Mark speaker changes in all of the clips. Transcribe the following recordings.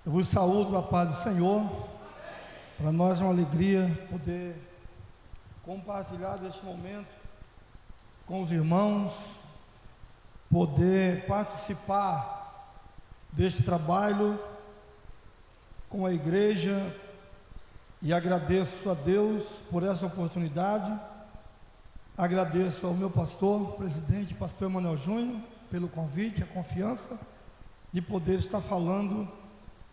Speaker 1: Eu vos saúdo a paz do Senhor. Para nós é uma alegria poder compartilhar deste momento com os irmãos, poder participar deste trabalho com a igreja, e agradeço a Deus por essa oportunidade. Agradeço ao meu pastor, presidente, pastor Emanuel Júnior, pelo convite, a confiança de poder estar falando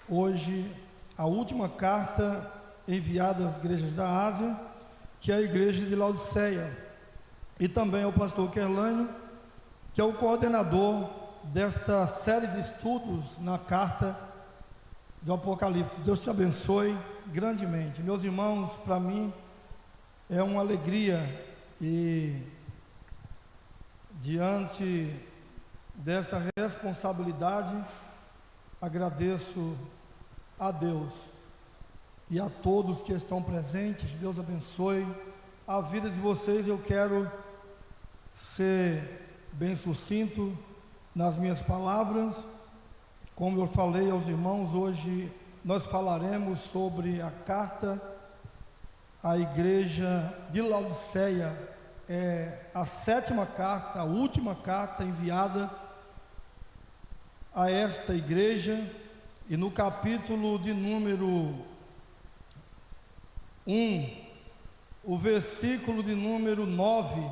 Speaker 1: hoje a última carta enviada às igrejas da Ásia, que é a igreja de Laodiceia, e também ao pastor Kerlânio, que é o coordenador desta série de estudos na carta do Apocalipse. Deus te abençoe grandemente. Meus irmãos, para mim é uma alegria, e diante desta responsabilidade agradeço a Deus e a todos que estão presentes. Deus abençoe a vida de vocês. Eu quero ser bem sucinto nas minhas palavras. Como eu falei aos irmãos, hoje nós falaremos sobre a carta à igreja de Laodiceia. É a sétima carta, a última carta enviada a esta igreja, e no capítulo de número 1, o versículo de número 9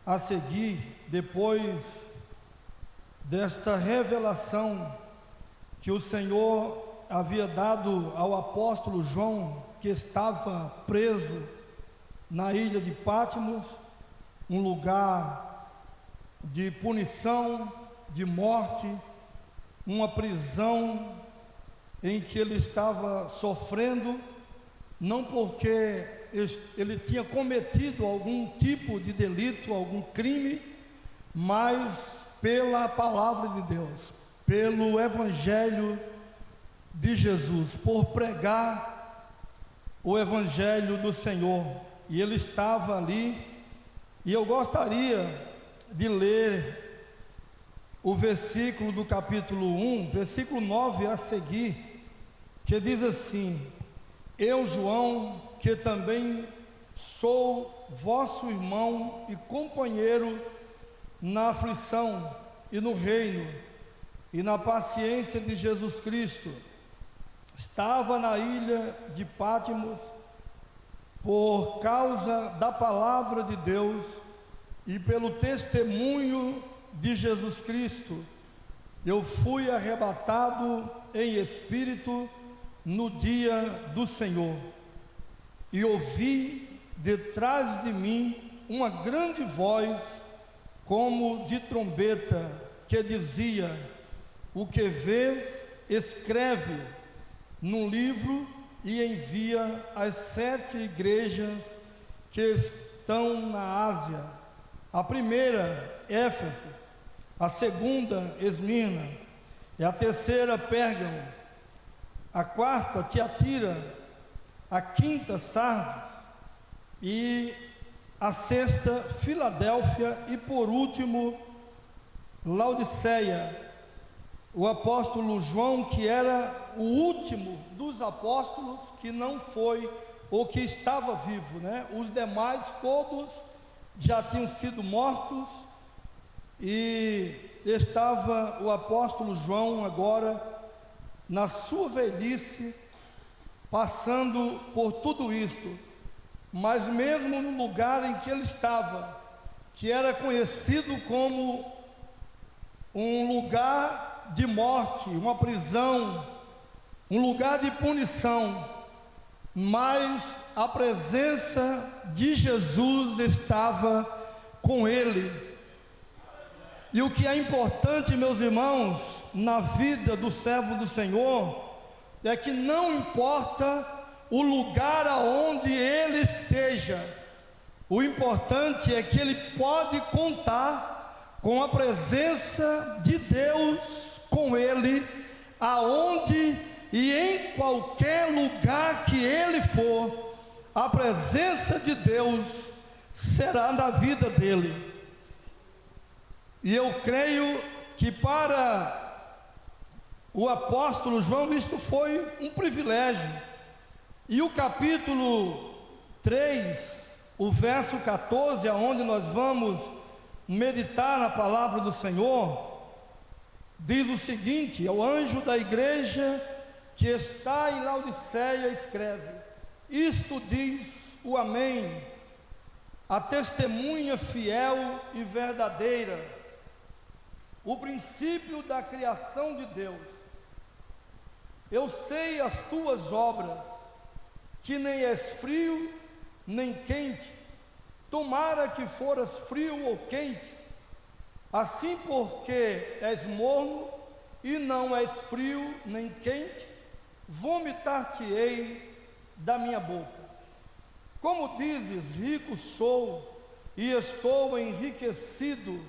Speaker 1: a seguir, depois desta revelação que o Senhor havia dado ao apóstolo João, que estava preso na ilha de Patmos, um lugar de punição, de morte, uma prisão em que ele estava sofrendo, não porque ele tinha cometido algum tipo de delito, algum crime, mas pela palavra de Deus, pelo Evangelho de Jesus, por pregar o Evangelho do Senhor. E ele estava ali, e eu gostaria de ler o versículo do capítulo 1, versículo 9 a seguir, que diz assim: eu, João, que também sou vosso irmão e companheiro na aflição e no reino e na paciência de Jesus Cristo, estava na ilha de Patmos por causa da palavra de Deus e pelo testemunho de Jesus Cristo. Eu fui arrebatado em espírito no dia do Senhor, e ouvi detrás de mim uma grande voz como de trombeta, que dizia: o que vês, escreve num livro e envia às 7 igrejas que estão na Ásia: a primeira, Éfeso; a segunda, Esmirna; e a terceira, Pérgamo; a quarta, Tiatira; a quinta, Sardes; e a sexta, Filadélfia; e por último, Laodiceia. O apóstolo João, que era o último dos apóstolos que não foi, ou que estava vivo, né? Os demais todos já tinham sido mortos, e estava o apóstolo João agora na sua velhice, passando por tudo isto. Mas mesmo no lugar em que ele estava, que era conhecido como um lugar de morte, uma prisão, um lugar de punição, mas a presença de Jesus estava com ele. E o que é importante, meus irmãos, na vida do servo do Senhor, é que não importa o lugar aonde ele esteja, o importante é que ele pode contar com a presença de Deus com ele, aonde e em qualquer lugar que ele for, a presença de Deus será na vida dele. E eu creio que para o apóstolo João, isto foi um privilégio. E o capítulo 3, o verso 14, aonde nós vamos meditar na palavra do Senhor, diz o seguinte: o anjo da igreja que está em Laodiceia escreve: isto diz o Amém, a testemunha fiel e verdadeira, o princípio da criação de Deus. Eu sei as tuas obras, que nem és frio nem quente. Tomara que foras frio ou quente. Assim, porque és morno e não és frio nem quente, vomitar-te-ei da minha boca. Como dizes, rico sou e estou enriquecido,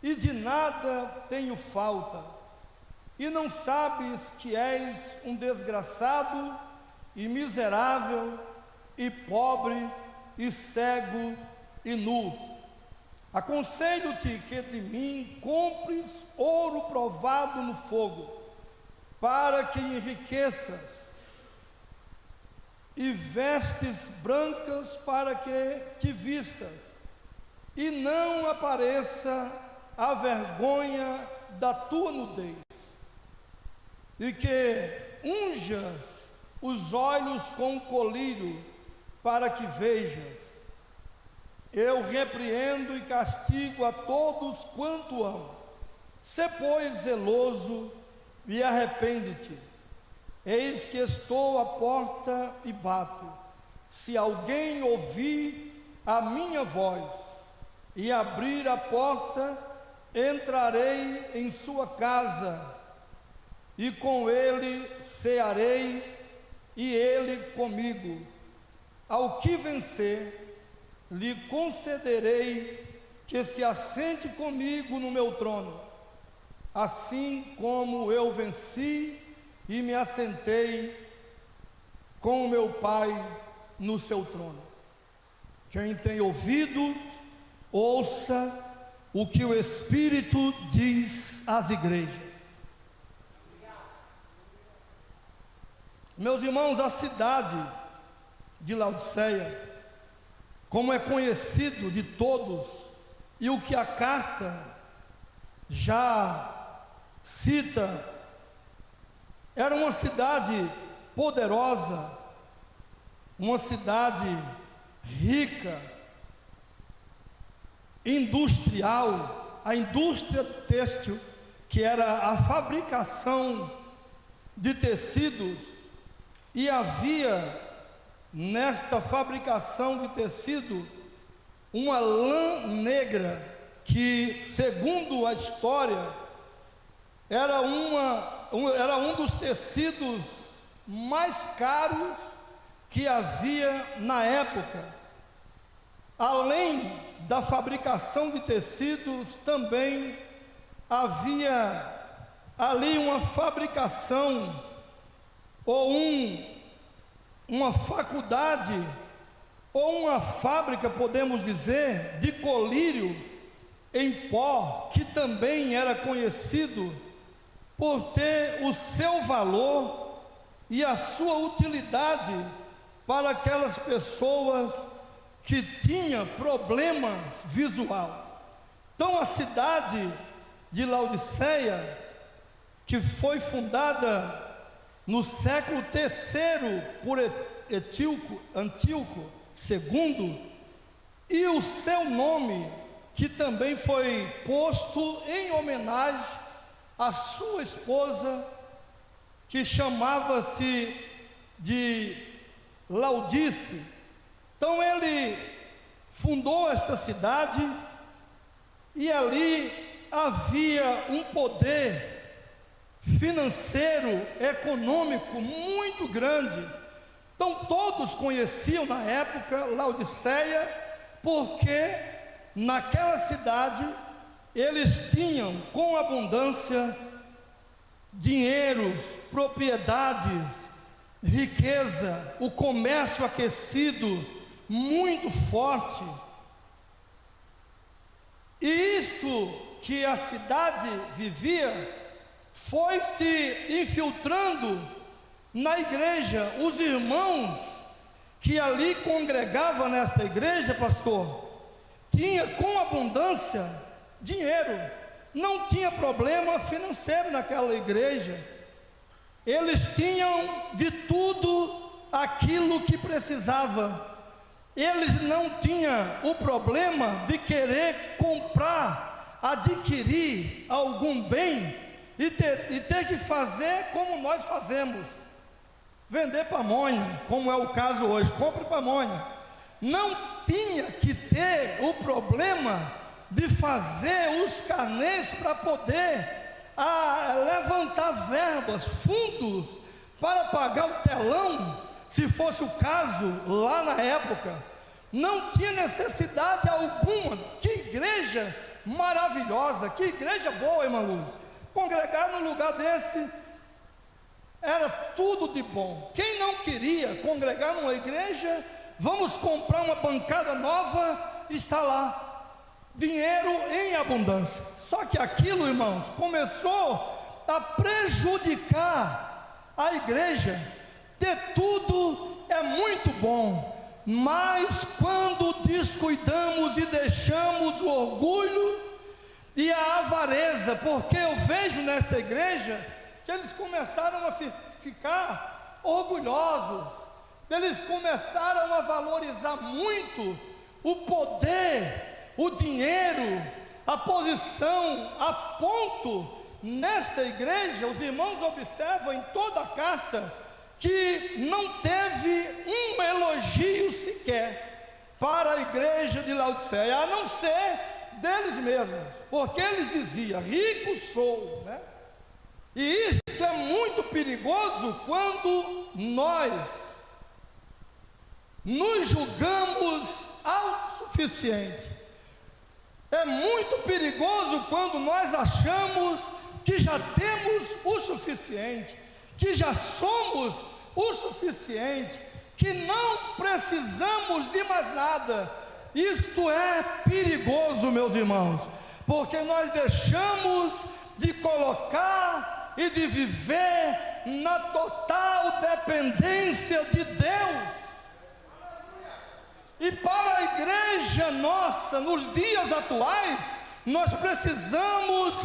Speaker 1: e de nada tenho falta, e não sabes que és um desgraçado e miserável e pobre e cego e nu. Aconselho-te que de mim compres ouro provado no fogo, para que enriqueças, e vestes brancas para que te vistas, e não apareça a vergonha da tua nudez, e que unjas os olhos com colírio, para que vejas. Eu repreendo e castigo a todos quanto amo. Sê, pois, zeloso e arrepende-te. Eis que estou à porta e bato. Se alguém ouvir a minha voz e abrir a porta, entrarei em sua casa, e com ele cearei, e ele comigo. Ao que vencer, lhe concederei que se assente comigo no meu trono, assim como eu venci e me assentei com o meu Pai no seu trono. Quem tem ouvido, ouça o que o Espírito diz às igrejas. Meus irmãos, a cidade de Laodiceia, como é conhecido de todos, e o que a carta já cita, era uma cidade poderosa, uma cidade rica, industrial, a indústria têxtil, que era a fabricação de tecidos, e havia nesta fabricação de tecido uma lã negra, que, segundo a história, era um dos tecidos mais caros que havia na época. Além da fabricação de tecidos, também havia ali uma fabricação ou uma faculdade ou uma fábrica, podemos dizer, de colírio em pó, que também era conhecido por ter o seu valor e a sua utilidade para aquelas pessoas que tinham problemas visual. Então a cidade de Laodiceia, que foi fundada no século III por Antíoco II, e o seu nome, que também foi posto em homenagem à sua esposa, que chamava-se de Laodice. Então ele fundou esta cidade, e ali havia um poder financeiro, econômico muito grande. Então todos conheciam na época Laodiceia, porque naquela cidade eles tinham com abundância dinheiro, propriedades, riqueza, o comércio aquecido, muito forte. E isto que a cidade vivia foi se infiltrando na igreja. Os irmãos que ali congregavam nessa igreja, pastor, tinha com abundância dinheiro, não tinha problema financeiro naquela igreja. Eles tinham de tudo aquilo que precisava. Eles não tinham o problema de querer comprar, adquirir algum bem e ter que fazer como nós fazemos, vender pamonha, como é o caso hoje. Compre pamonha. Não tinha que ter o problema de fazer os carnês para poder levantar verbas, fundos, para pagar o telão, se fosse o caso lá na época. Não tinha necessidade alguma. Que igreja maravilhosa, que igreja boa, irmã Luz. Congregar num lugar desse era tudo de bom. Quem não queria congregar numa igreja, vamos comprar uma bancada nova, está lá, dinheiro em abundância. Só que aquilo, irmãos, começou a prejudicar a igreja. Ter tudo é muito bom, mas quando descuidamos e deixamos o orgulho e a avareza, porque eu vejo nessa igreja que eles começaram a ficar orgulhosos, eles começaram a valorizar muito o poder, o dinheiro, a posição, a ponto, nesta igreja, os irmãos observam em toda a carta, que não teve um elogio sequer para a igreja de Laodiceia, a não ser deles mesmos, porque eles diziam, rico sou, né? E isso é muito perigoso quando nós nos julgamos autossuficientes. É muito perigoso quando nós achamos que já temos o suficiente, que já somos o suficiente, que não precisamos de mais nada. Isto é perigoso, meus irmãos, porque nós deixamos de colocar e de viver na total dependência de Deus. E para a igreja nossa, nos dias atuais, nós precisamos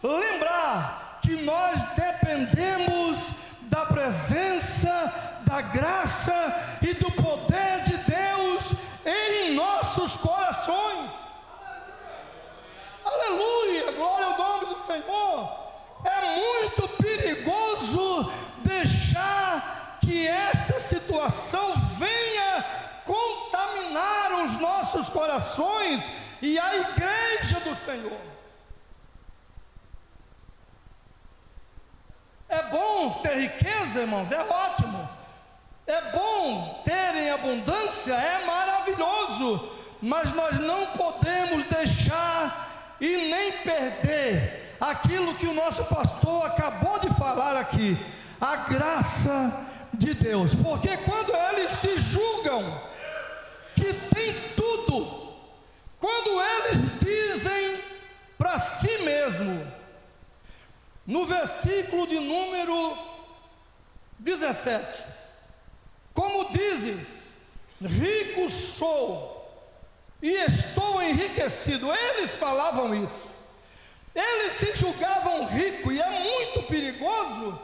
Speaker 1: lembrar que nós dependemos da presença, da graça e do poder de Deus em nossos corações. Aleluia, glória ao nome do Senhor. É muito perigoso deixar que esta situação venha contaminar os nossos corações e a igreja do Senhor. É bom ter riqueza, irmãos, é ótimo. É bom ter em abundância, é maravilhoso. Mas nós não podemos deixar e nem perder aquilo que o nosso pastor acabou de falar aqui, a graça de Deus. Porque quando eles se julgam que tem tudo, quando eles dizem para si mesmo, no versículo de número 17, como dizes, rico sou e estou enriquecido. Eles falavam isso, eles se julgavam ricos, e é muito perigoso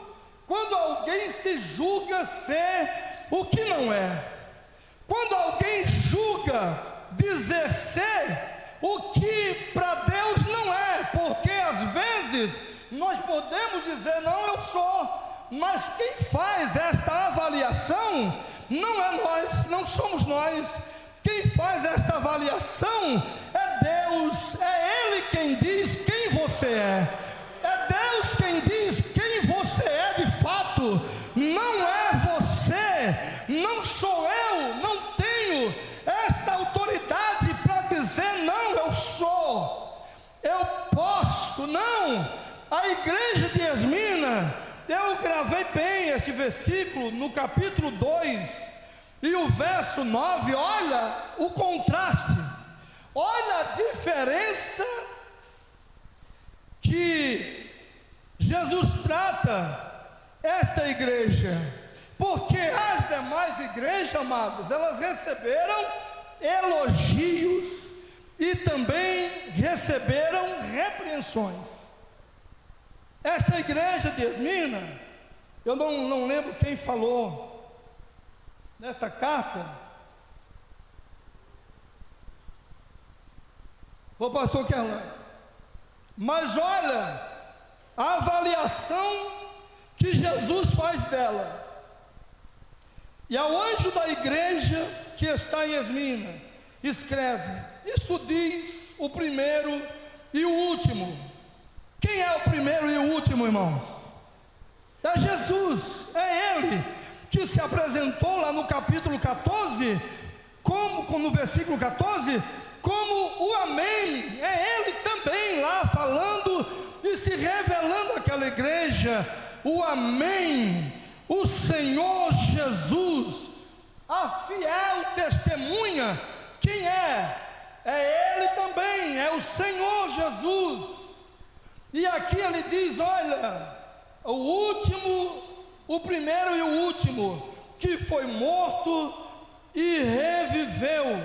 Speaker 1: quando alguém se julga ser o que não é, quando alguém julga dizer ser o que para Deus não é, porque às vezes nós podemos dizer, não, eu sou, mas quem faz esta avaliação não é nós, não somos nós. Quem faz esta avaliação é Deus, é Ele quem diz quem você é Deus quem diz quem você é de fato, não é você, não sou eu, não tenho esta autoridade para dizer, não, eu sou, eu posso, não. A igreja de Esmina, eu gravei bem esse versículo no capítulo 2 e o verso 9, olha o contraste, olha a diferença que Jesus trata esta igreja, porque as demais igrejas, amados, elas receberam elogios e também receberam repreensões. Esta igreja de Esmina, eu não lembro quem falou nesta carta, o pastor Kerlan, mas olha a avaliação que Jesus faz dela. E ao anjo da igreja que está em Esmina, escreve: isto diz o primeiro e o último. Quem é o primeiro e o último, irmãos? É Jesus, é Ele que se apresentou lá no capítulo 14, como no versículo 14, como o Amém. É Ele também lá falando e se revelando àquela igreja, o Amém, o Senhor Jesus, a fiel testemunha. Quem é? É Ele também, é o Senhor Jesus. E aqui ele diz: olha, o último, o primeiro e o último, que foi morto e reviveu.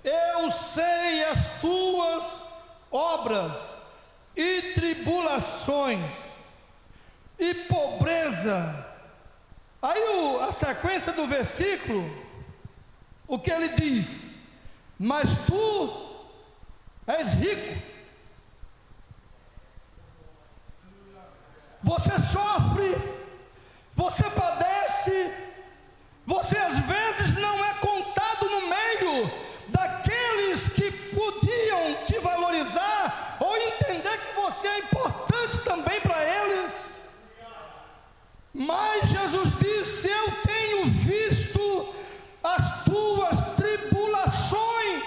Speaker 1: Eu sei as tuas obras e tribulações e pobreza. Aí a sequência do versículo, o que ele diz? Mas tu és rico. Você sofre, você padece, você às vezes não é contado no meio daqueles que podiam te valorizar ou entender que você é importante também para eles. Mas Jesus disse: eu tenho visto as tuas tribulações.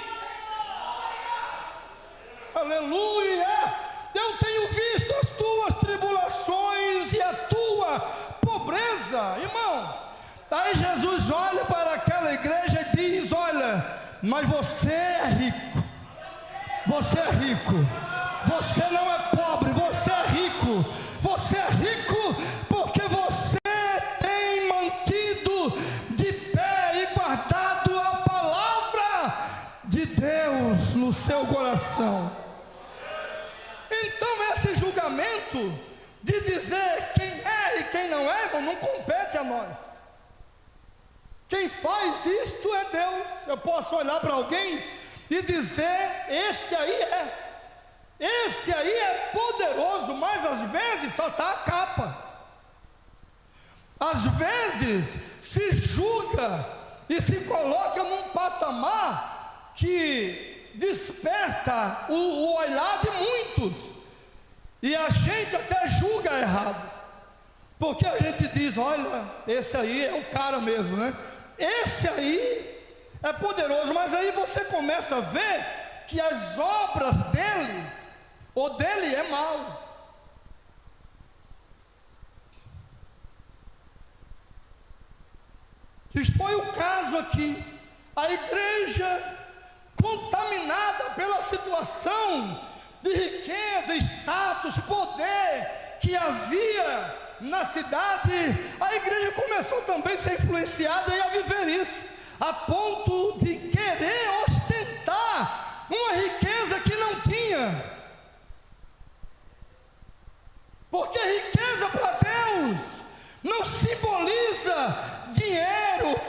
Speaker 1: Aleluia! Eu tenho visto as tuas tribulações e a tua pobreza, irmãos. Aí Jesus olha para aquela igreja e diz: olha, mas você é rico. Você é rico. Você não é pobre, você é rico. Você é rico porque você tem mantido de pé e guardado a palavra de Deus no seu coração. Então esse julgamento de dizer quem é e quem não é, irmão, não compete a nós. Quem faz isto é Deus. Eu posso olhar para alguém e dizer: esse aí é poderoso, mas às vezes só está a capa. Às vezes se julga e se coloca num patamar que desperta o olhar de muitos, e a gente até julga errado, porque a gente diz: olha, esse aí é o cara mesmo, né? Esse aí é poderoso. Mas aí você começa a ver que as obras deles ou dele é mal. Isso foi o caso aqui. A igreja, contaminada pela situação de riqueza, status, poder que havia na cidade, a igreja começou também a ser influenciada e a viver isso, a ponto de querer ostentar uma riqueza que não tinha, porque riqueza para Deus não simboliza dinheiro,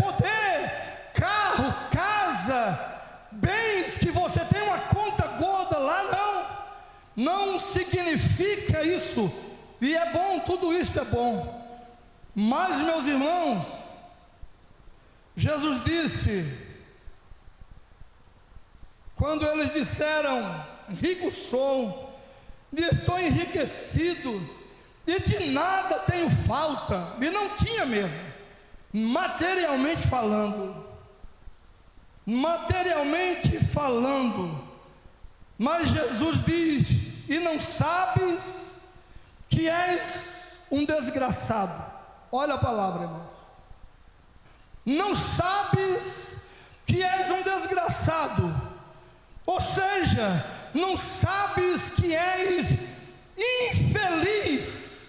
Speaker 1: poder, carro, casa, bens que você tem uma conta gorda lá. Não significa isso. E é bom, tudo isso é bom. Mas, meus irmãos, Jesus disse, quando eles disseram: rico sou, e estou enriquecido, e de nada tenho falta, e não tinha mesmo, materialmente falando, mas Jesus diz: e não sabes que és um desgraçado. Olha a palavra, irmãos. Não sabes que és um desgraçado, ou seja, não sabes que és infeliz,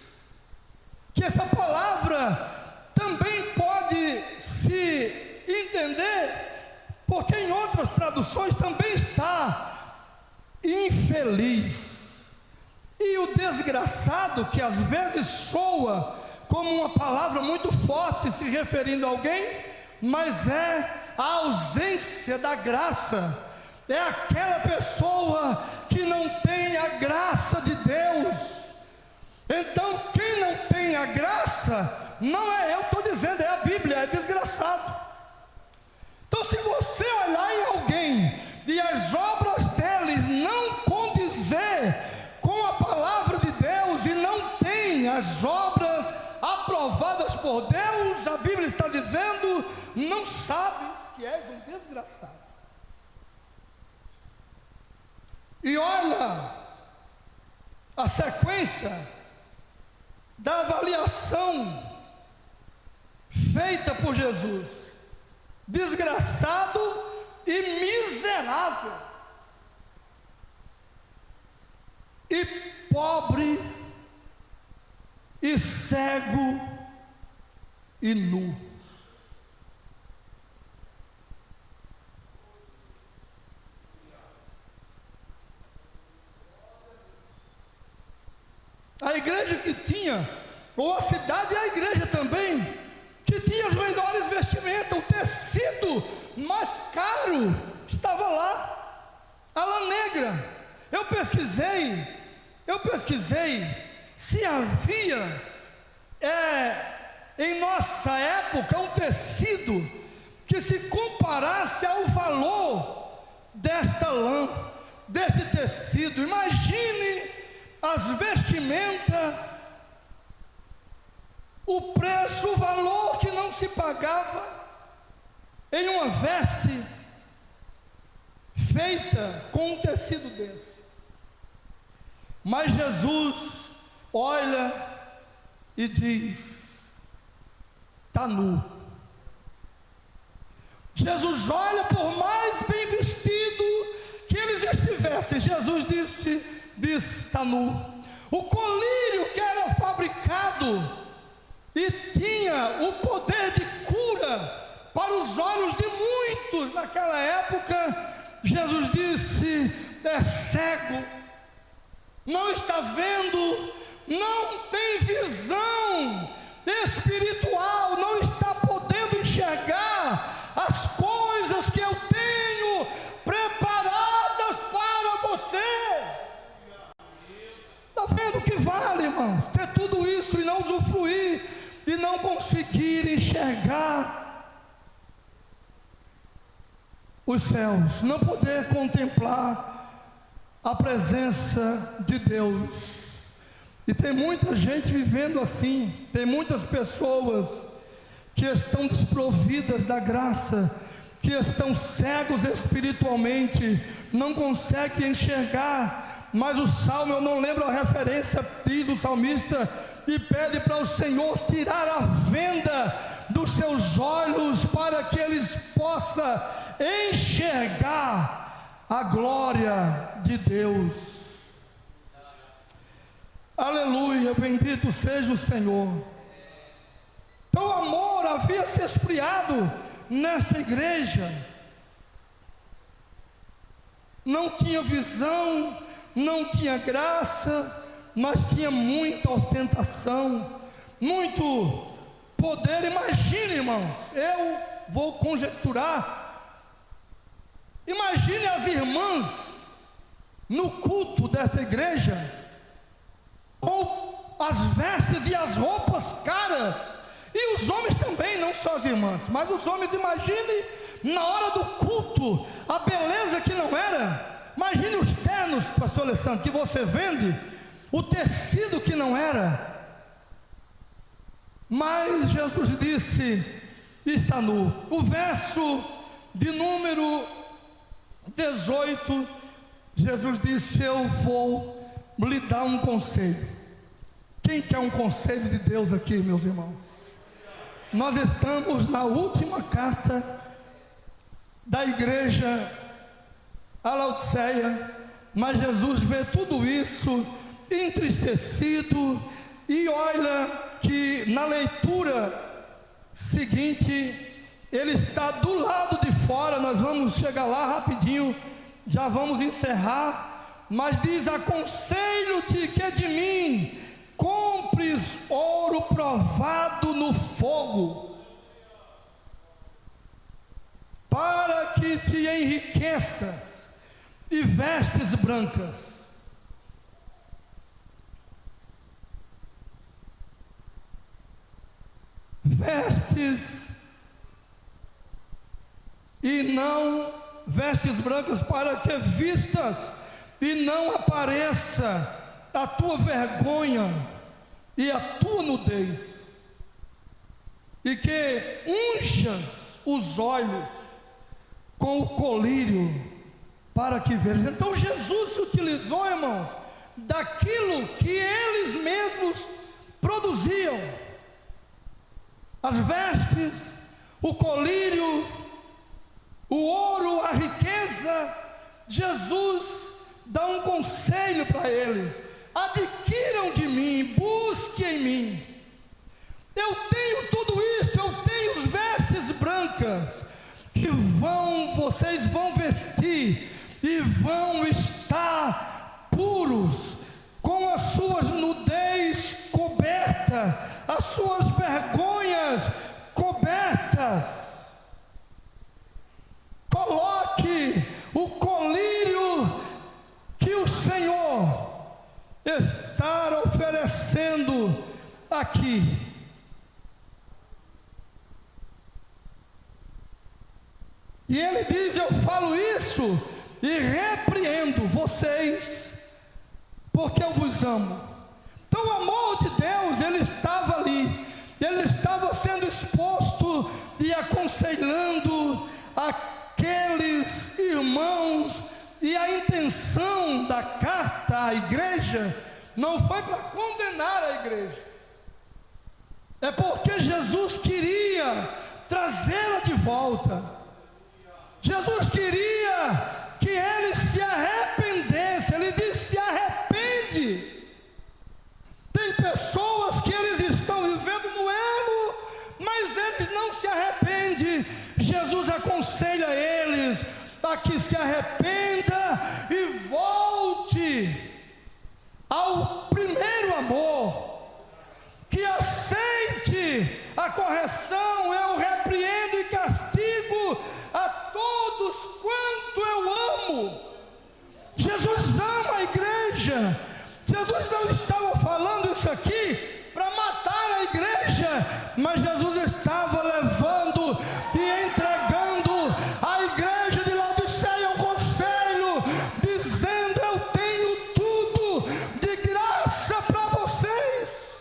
Speaker 1: que essa palavra também pode se entender, porque em outras traduções também está infeliz. E o desgraçado, que às vezes soa como uma palavra muito forte se referindo a alguém, mas é a ausência da graça, é aquela pessoa que não tem a graça de Deus. Então quem não tem a graça, não é eu estou dizendo, é a Bíblia, é desgraçado. Então se você olhar em alguém e as obras deles não condizer com a palavra de Deus e não tem as obras aprovadas por Deus, a Bíblia está dizendo, não sabes que és um desgraçado. E olha a sequência da avaliação feita por Jesus: desgraçado e miserável, e pobre, e cego, e nu. A igreja que tinha, ou a cidade e a igreja também, que tinha as melhores vestimentas, o tecido mais caro estava lá, a lã negra. Eu pesquisei se havia em nossa época um tecido que se comparasse ao valor desta lã, desse tecido. Imagine as vestimentas, o preço, o valor que não se pagava em uma veste feita com um tecido desse. Mas Jesus olha e diz: está nu. Jesus olha, por mais bem vestido que eles estivessem, Jesus disse: está nu. O colírio que era fabricado e tinha o poder de cura para os olhos de muitos naquela época, Jesus disse: é cego, não está vendo, não tem visão espiritual, não está podendo enxergar as coisas que eu tenho preparadas para você. Está vendo o que vale, irmãos, ter tudo isso e não usufruir, e não conseguir enxergar os céus, não poder contemplar a presença de Deus. E tem muita gente vivendo assim, tem muitas pessoas que estão desprovidas da graça, que estão cegos espiritualmente, não conseguem enxergar. Mas o salmo, eu não lembro a referência, diz o salmista, e pede para o Senhor tirar a venda dos seus olhos, para que eles possam enxergar a glória de Deus. Aleluia, bendito seja o Senhor. Então o amor havia se esfriado nesta igreja, não tinha visão, não tinha graça, mas tinha muita ostentação, muito poder. Imagine, irmãos, eu vou conjecturar, imagine as irmãs no culto dessa igreja, com as vestes e as roupas caras, e os homens também, não só as irmãs, mas os homens. Imagine na hora do culto a beleza que não era. Imagine os ternos, pastor Alessandro, que você vende, o tecido que não era. Mas Jesus disse: está nu. O verso de número 18, Jesus disse: eu vou lhe dar um conselho. Quem quer um conselho de Deus aqui, meus irmãos? Nós estamos na última carta da igreja a Laodiceia, mas Jesus vê tudo isso entristecido, e olha que na leitura seguinte, ele está do lado de fora. Nós vamos chegar lá rapidinho, já vamos encerrar, mas diz: aconselho-te que de mim compres ouro provado no fogo, para que te enriqueças, e vestes brancas. Vestes e não vestes brancas, para que vistas e não apareça a tua vergonha e a tua nudez, e que unjas os olhos com o colírio, para que vejas. Então Jesus se utilizou, irmãos, daquilo que eles mesmos produziam: as vestes, o colírio, o ouro, a riqueza. Jesus dá um conselho para eles: adquiram de mim, busquem em mim. Eu tenho tudo isso, eu tenho as vestes brancas, que vocês vão vestir e vão estar puros, com as suas nudez coberta, as suas vergonhas cobertas. Coloque o colírio que o Senhor está oferecendo aqui. E ele diz: eu falo isso e repreendo vocês, porque eu vos amo. Então o amor de Deus, ele estava ali, ele estava sendo exposto e aconselhando aqueles irmãos. E a intenção da carta à igreja não foi para condenar a igreja, é porque Jesus queria trazê-la de volta. Jesus queria que eles se arrependessem. Ele disse: se arrepende. Tem pessoas que eles estão vivendo no erro, mas eles não se arrependem. Jesus aconselha eles a que se arrependa e volte ao primeiro amor, que aceite a correção. Eu repreendo e castigo a todos quanto eu amo. Jesus ama a igreja. Jesus não estava falando isso aqui para matar a igreja, mas Jesus estava levando e entregando a igreja de Laodiceia um conselho, dizendo: eu tenho tudo de graça para vocês.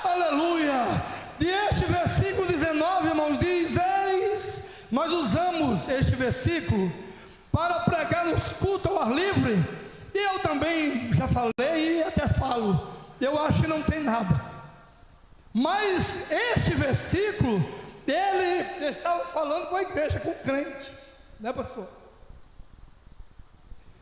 Speaker 1: Aleluia. E este versículo 19, irmãos, diz: nós usamos este versículo para pregar nos cultos ao ar livre, e eu também já falei e até falo, eu acho que não tem nada, mas este versículo, ele estava falando com a igreja, com o crente, né, pastor?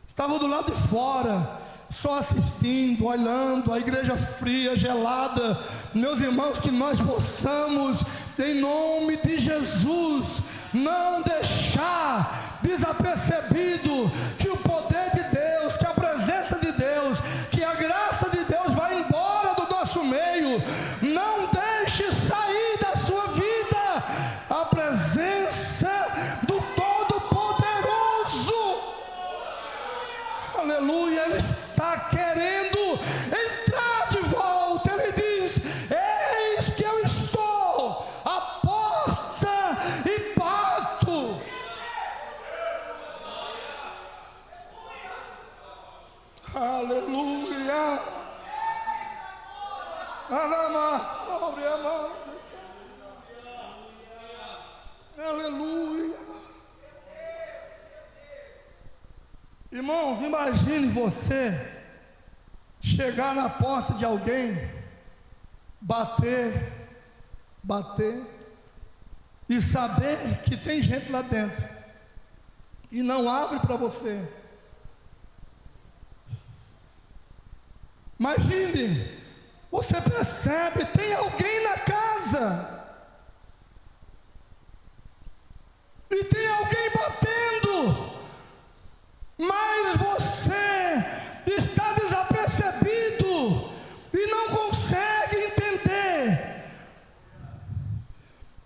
Speaker 1: Estava do lado de fora, só assistindo, olhando, a igreja fria, gelada. Meus irmãos, que nós possamos, em nome de Jesus, não deixar desapercebido que o poder de Deus, que a presença de Deus, que a graça de Deus vai embora do nosso meio. Não deixe sair da sua vida a presença do Todo-Poderoso. Aleluia. Ele está querendo entrar de volta. Ele diz: eis que eu estou à porta e bato. Aleluia. Aleluia. Irmãos, imagine você chegar na porta de alguém, bater e saber que tem gente lá dentro e não abre para você. Imagine, você percebe, tem alguém na casa, e tem alguém batendo, mas você está desapercebido e não consegue entender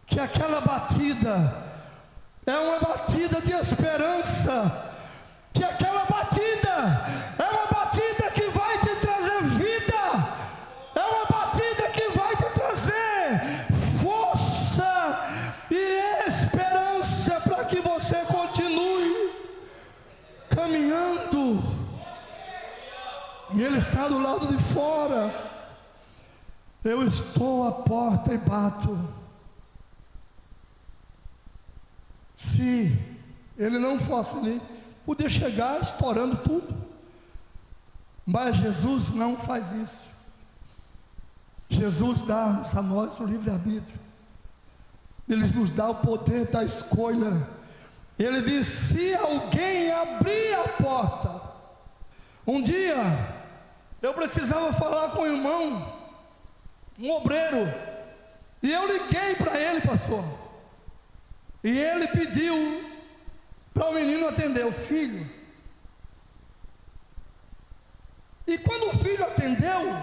Speaker 1: que aquela batida é uma batida de esperança, que aquela batida é uma batida que vai te trazer vida, é uma batida que vai te trazer força e esperança para que você continue caminhando. E Ele está do lado de fora. Eu estou à porta e bato. Se Ele não fosse ali, podia chegar estourando tudo. Mas Jesus não faz isso. Jesus dá a nós o livre-arbítrio. Ele nos dá o poder da escolha. Ele diz: se alguém abrir a porta. Um dia eu precisava falar com um irmão, um obreiro, e eu liguei para ele, pastor, e ele pediu para o menino atender, o filho. E quando o filho atendeu,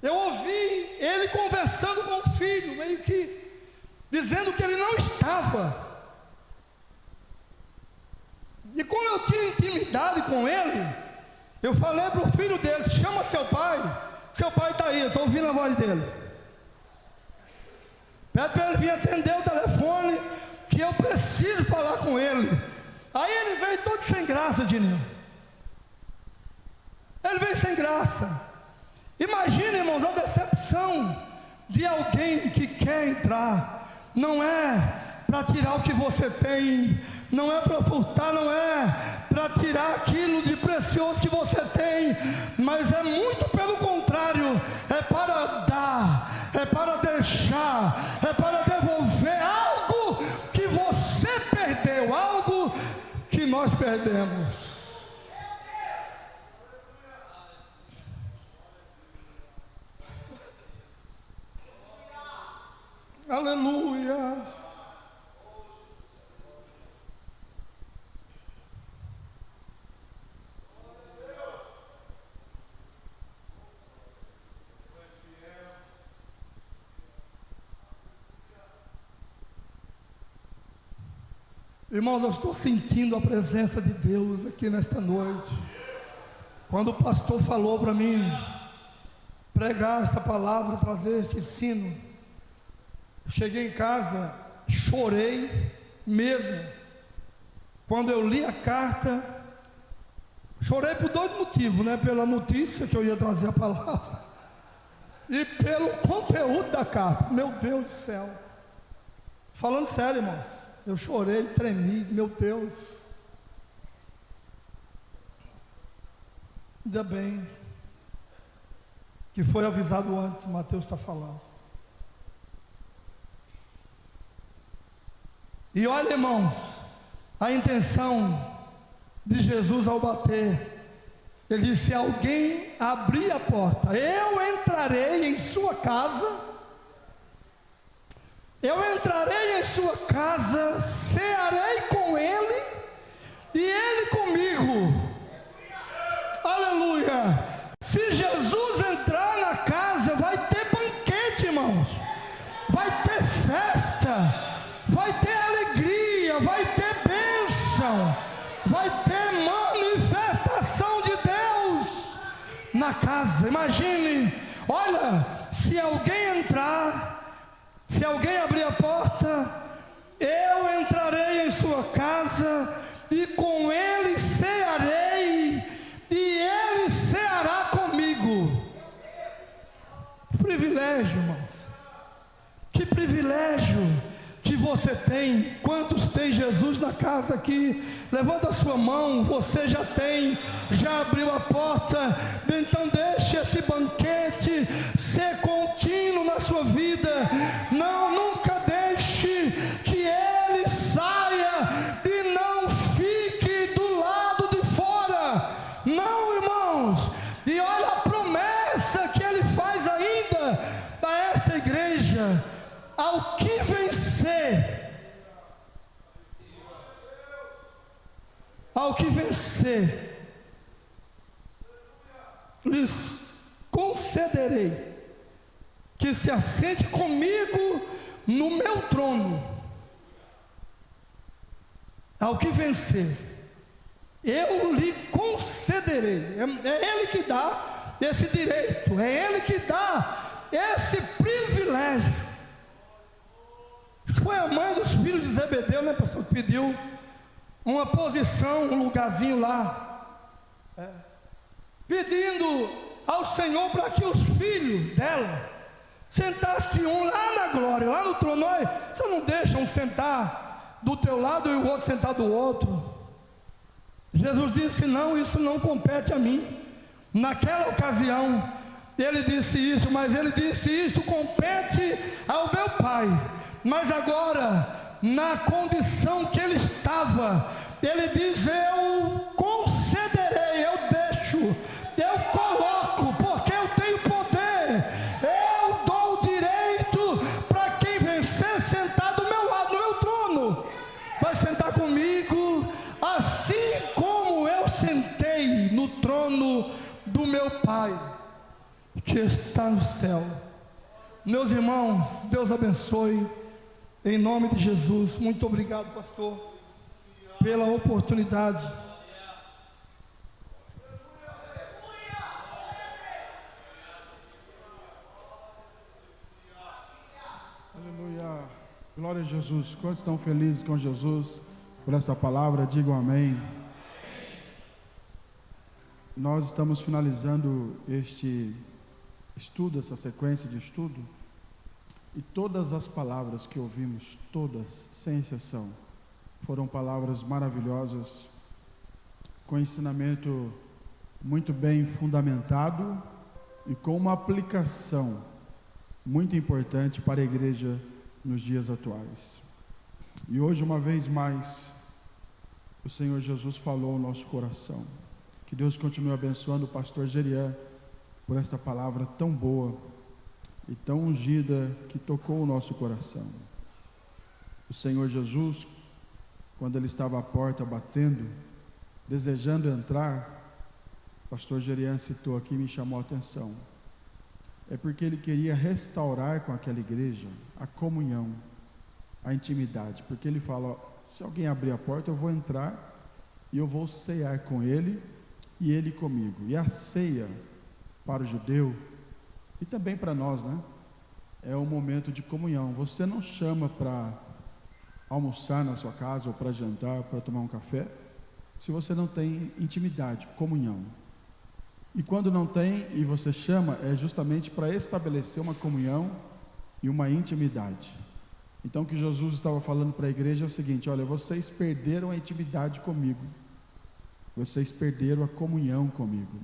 Speaker 1: eu ouvi ele conversando com o filho, meio que dizendo que ele não estava. E como eu tinha intimidade com ele, eu falei para o filho dele: chama seu pai está aí, eu estou ouvindo a voz dele. Pede para ele vir atender o telefone, que eu preciso falar com ele. Aí ele veio todo sem graça, Dininho. Ele veio sem graça. Imagina, irmãos, a decepção de alguém que quer entrar. Não é para tirar o que você tem, não é para furtar, não é para tirar aquilo de precioso que você tem, mas é muito pelo contrário, é para dar, é para deixar, é para devolver algo que você perdeu, algo que nós perdemos. Aleluia. Irmãos, eu estou sentindo a presença de Deus aqui nesta noite. Quando o pastor falou para mim pregar esta palavra, trazer esse ensino, eu cheguei em casa, chorei mesmo. Quando eu li a carta, chorei por dois motivos, né? Pela notícia que eu ia trazer a palavra e pelo conteúdo da carta. Meu Deus do céu, falando sério, irmãos, eu chorei, tremi, meu Deus. Ainda bem que foi avisado antes, Mateus está falando. E olha, irmãos, a intenção de Jesus ao bater. Ele disse: se alguém abrir a porta, eu entrarei em sua casa. Eu entrarei em sua casa, cearei com ele e ele comigo. Aleluia. Se Jesus entrar na casa, vai ter banquete, irmãos. Vai ter festa, vai ter alegria, vai ter bênção, vai ter manifestação de Deus na casa. Imagine, olha, se alguém entrar, se alguém abrir a porta, eu entrarei em sua casa e com ele cearei e ele ceará comigo. Que privilégio, irmãos. Que privilégio que você tem. Quantos tem Jesus na casa aqui? Levanta a sua mão. Você já tem, já abriu a porta. Então deixe esse banquete ser contínuo na sua vida. Não, nunca deixe que ele saia e não fique do lado de fora. Não, irmãos. E olha igreja, ao que vencer, lhes concederei que se assente comigo no meu trono. Ao que vencer, eu lhe concederei. É Ele que dá esse direito, é Ele que dá esse privilégio. Foi a mãe dos filhos de Zebedeu, né, pastor, que pediu uma posição, um lugarzinho lá, pedindo ao Senhor para que os filhos dela sentassem um lá na glória, lá no trono. Você não deixa um sentar do teu lado e o outro sentar do outro. Jesus disse: não, isso não compete a mim. Naquela ocasião ele disse isso, mas ele disse: isso compete ao meu Pai. Mas agora, na condição que ele estava, ele diz: eu concederei, eu deixo, eu coloco, porque eu tenho poder, eu dou o direito para quem vencer sentar do meu lado, no meu trono. Vai sentar comigo, assim como eu sentei no trono do meu Pai, que está no céu. Meus irmãos, Deus abençoe, em nome de Jesus. Muito obrigado, pastor, pela oportunidade.
Speaker 2: Aleluia, glória a Jesus. Quantos estão felizes com Jesus por essa palavra? Digam amém. Nós estamos finalizando este estudo, essa sequência de estudo, e todas as palavras que ouvimos, todas, sem exceção, foram palavras maravilhosas, com ensinamento muito bem fundamentado e com uma aplicação muito importante para a igreja nos dias atuais. E hoje, uma vez mais, o Senhor Jesus falou ao nosso coração. Que Deus continue abençoando o pastor Gerian por esta palavra tão boa e tão ungida que tocou o nosso coração. O Senhor Jesus, quando ele estava à porta batendo, desejando entrar, o pastor Gerian citou aqui e me chamou a atenção. É porque ele queria restaurar com aquela igreja a comunhão, a intimidade. Porque ele fala: ó, se alguém abrir a porta, eu vou entrar e eu vou cear com ele e ele comigo. E a ceia para o judeu e também para nós, né? É um momento de comunhão. Você não chama para almoçar na sua casa ou para jantar, para tomar um café, se você não tem intimidade, comunhão. E quando não tem e você chama, é justamente para estabelecer uma comunhão e uma intimidade. Então o que Jesus estava falando para a igreja é o seguinte: olha, vocês perderam a intimidade comigo, vocês perderam a comunhão comigo,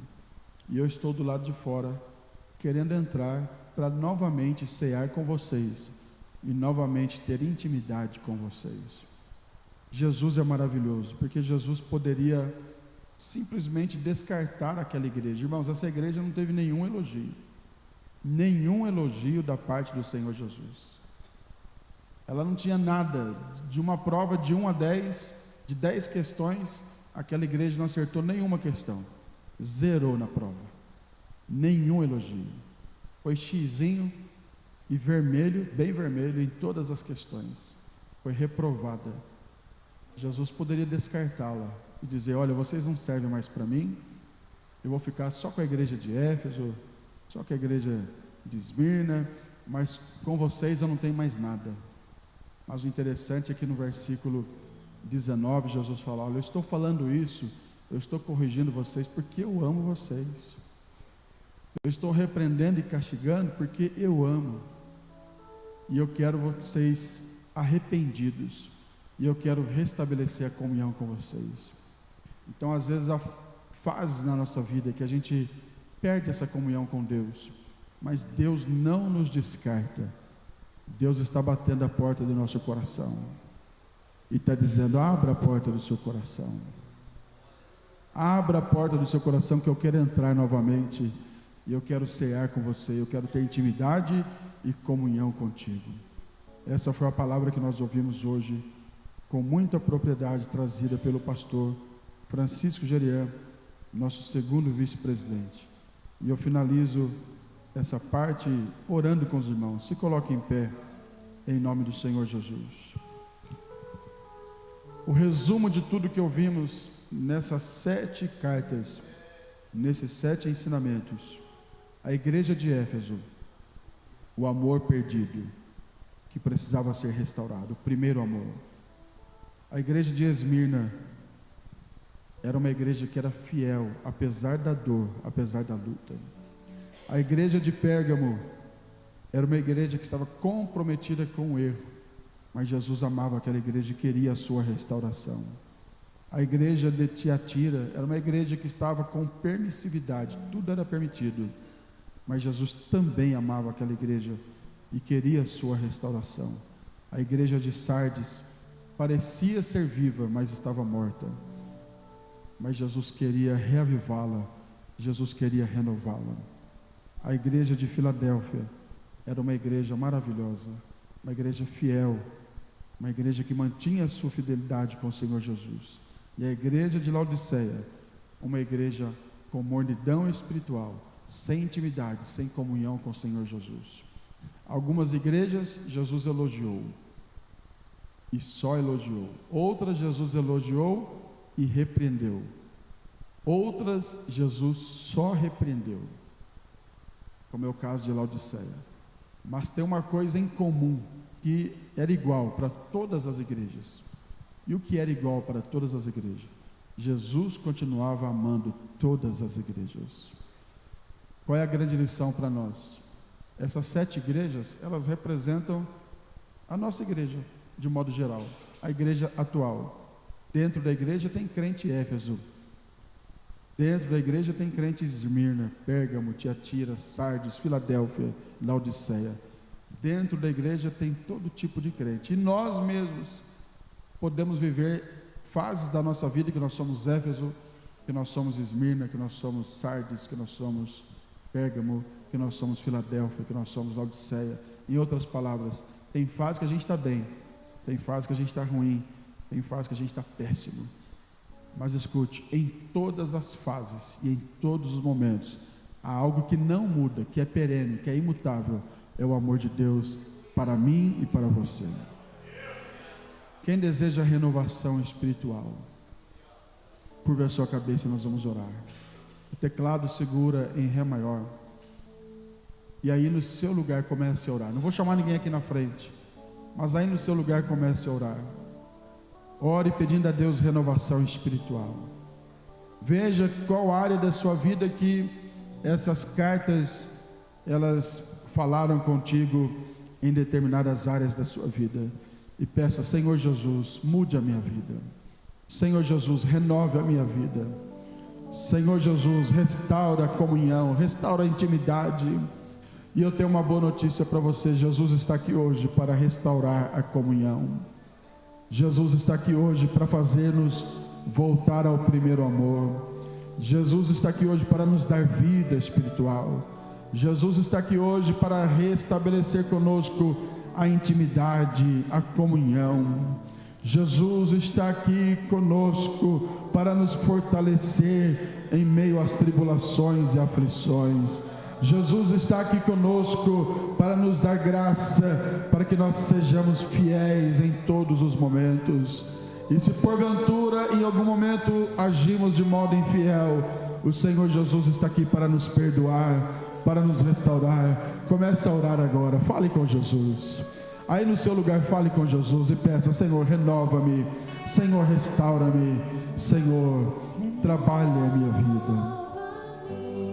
Speaker 2: e eu estou do lado de fora, querendo entrar para novamente cear com vocês, e novamente ter intimidade com vocês. Jesus é maravilhoso, porque Jesus poderia simplesmente descartar aquela igreja. Irmãos, essa igreja não teve nenhum elogio da parte do Senhor Jesus. Ela não tinha nada. De uma prova de 1 a 10, de 10 questões, aquela igreja não acertou nenhuma questão, zerou na prova, nenhum elogio, foi xizinho e vermelho, bem vermelho em todas as questões, foi reprovada. Jesus poderia descartá-la e dizer: olha, vocês não servem mais para mim, eu vou ficar só com a igreja de Éfeso, só com a igreja de Esmirna, mas com vocês eu não tenho mais nada. Mas o interessante é que no versículo 19, Jesus fala: olha, eu estou falando isso, eu estou corrigindo vocês porque eu amo vocês, eu estou repreendendo e castigando porque eu amo, e eu quero vocês arrependidos, e eu quero restabelecer a comunhão com vocês. Então, às vezes, há fases na nossa vida que a gente perde essa comunhão com Deus, mas Deus não nos descarta. Deus está batendo a porta do nosso coração e está dizendo: abra a porta do seu coração, abra a porta do seu coração, que eu quero entrar novamente e eu quero cear com você, eu quero ter intimidade e comunhão contigo. Essa foi a palavra que nós ouvimos hoje, com muita propriedade, trazida pelo pastor Francisco Gerian, nosso segundo vice-presidente. E eu finalizo essa parte orando com os irmãos. Se coloque em pé, em nome do Senhor Jesus. O resumo de tudo que ouvimos nessas 7 cartas, nesses 7 ensinamentos: a igreja de Éfeso, o amor perdido, que precisava ser restaurado, o primeiro amor. A igreja de Esmirna era uma igreja que era fiel, apesar da dor, apesar da luta. A igreja de Pérgamo era uma igreja que estava comprometida com o erro, mas Jesus amava aquela igreja e queria a sua restauração. A igreja de Tiatira era uma igreja que estava com permissividade, tudo era permitido, mas Jesus também amava aquela igreja e queria a sua restauração. A igreja de Sardes parecia ser viva, mas estava morta, mas Jesus queria reavivá-la, Jesus queria renová-la. A igreja de Filadélfia era uma igreja maravilhosa, uma igreja fiel, uma igreja que mantinha a sua fidelidade com o Senhor Jesus. E a igreja de Laodiceia, uma igreja com mornidão espiritual, sem intimidade, sem comunhão com o Senhor Jesus. Algumas igrejas Jesus elogiou, e só elogiou. Outras Jesus elogiou e repreendeu. Outras Jesus só repreendeu, como é o caso de Laodiceia. Mas tem uma coisa em comum, que era igual para todas as igrejas. E o que era igual para todas as igrejas? Jesus continuava amando todas as igrejas. Qual é a grande lição para nós? Essas 7 igrejas, elas representam a nossa igreja, de modo geral, a igreja atual. Dentro da igreja tem crente Éfeso, dentro da igreja tem crente Esmirna, Pérgamo, Tiatira, Sardes, Filadélfia, Laodiceia. Dentro da igreja tem todo tipo de crente, e nós mesmos podemos viver fases da nossa vida que nós somos Éfeso, que nós somos Esmirna, que nós somos Sardes, que nós somos Pérgamo, que nós somos Filadélfia, que nós somos Laodiceia. Em outras palavras, tem fase que a gente está bem, tem fase que a gente está ruim, tem fase que a gente está péssimo. Mas escute, em todas as fases e em todos os momentos, há algo que não muda, que é perene, que é imutável, é o amor de Deus para mim e para você. Quem deseja renovação espiritual, curva a sua cabeça e nós vamos orar. O teclado segura em Ré maior, e aí no seu lugar comece a orar. Não vou chamar ninguém aqui na frente, mas aí no seu lugar comece a orar. Ore pedindo a Deus renovação espiritual. Veja qual área da sua vida que essas cartas elas falaram contigo em determinadas áreas da sua vida, e peça: Senhor Jesus, mude a minha vida. Senhor Jesus, renove a minha vida. Senhor Jesus, restaura a comunhão, restaura a intimidade. E eu tenho uma boa notícia para você: Jesus está aqui hoje para restaurar a comunhão. Jesus está aqui hoje para fazer-nos voltar ao primeiro amor. Jesus está aqui hoje para nos dar vida espiritual. Jesus está aqui hoje para restabelecer conosco a intimidade, a comunhão. Jesus está aqui conosco para nos fortalecer em meio às tribulações e aflições. Jesus está aqui conosco para nos dar graça, para que nós sejamos fiéis em todos os momentos. E se porventura em algum momento agimos de modo infiel, o Senhor Jesus está aqui para nos perdoar, para nos restaurar. Comece a orar agora, fale com Jesus. Aí no seu lugar, fale com Jesus e peça: Senhor, renova-me, Senhor, restaura-me, Senhor, trabalhe a minha vida.